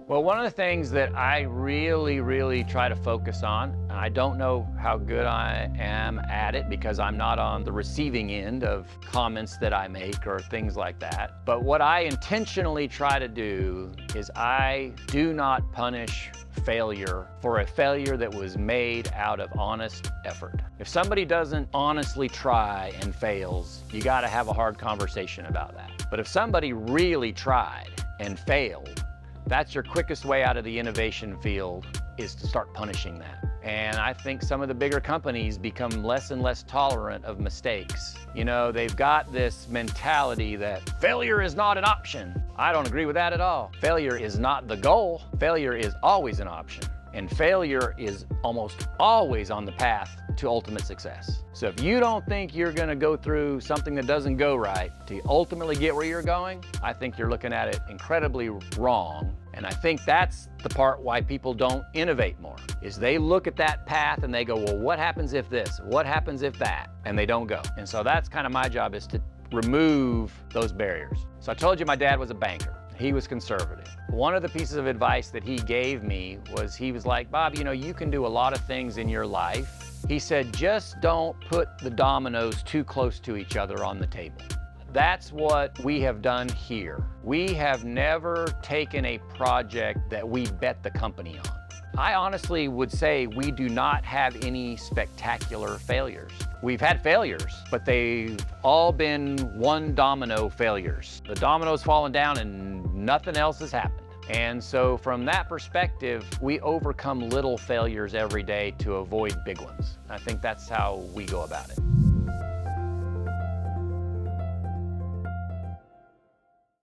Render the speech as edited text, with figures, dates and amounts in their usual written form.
Well, one of the things that I really try to focus on, and I don't know how good I am at it because I'm not on the receiving end of comments that I make or things like that. But what I intentionally try to do is I do not punish failure for a failure that was made out of honest effort. If somebody doesn't honestly try and fails, you got to have a hard conversation about that. But if somebody really tried and failed, that's your quickest way out of the innovation field, is to start punishing that. And I think some of the bigger companies become less and less tolerant of mistakes. You know, they've got this mentality that failure is not an option. I don't agree with that at all. Failure is not the goal. Failure is always an option. And failure is almost always on the path to ultimate success. So if you don't think you're gonna go through something that doesn't go right to ultimately get where you're going, I think you're looking at it incredibly wrong. And I think that's the part why people don't innovate more, is they look at that path and they go, well, what happens if this? What happens if that? And they don't go. And so that's kind of my job, is to remove those barriers. So I told you my dad was a banker. He was conservative. One of the pieces of advice that he gave me was, he was like, Bob, you know, you can do a lot of things in your life. He said, just don't put the dominoes too close to each other on the table. That's what we have done here. We have never taken a project that we bet the company on. I honestly would say we do not have any spectacular failures. We've had failures, but they've all been one domino failures. The domino's fallen down and nothing else has happened. And so from that perspective, we overcome little failures every day to avoid big ones. I think that's how we go about it.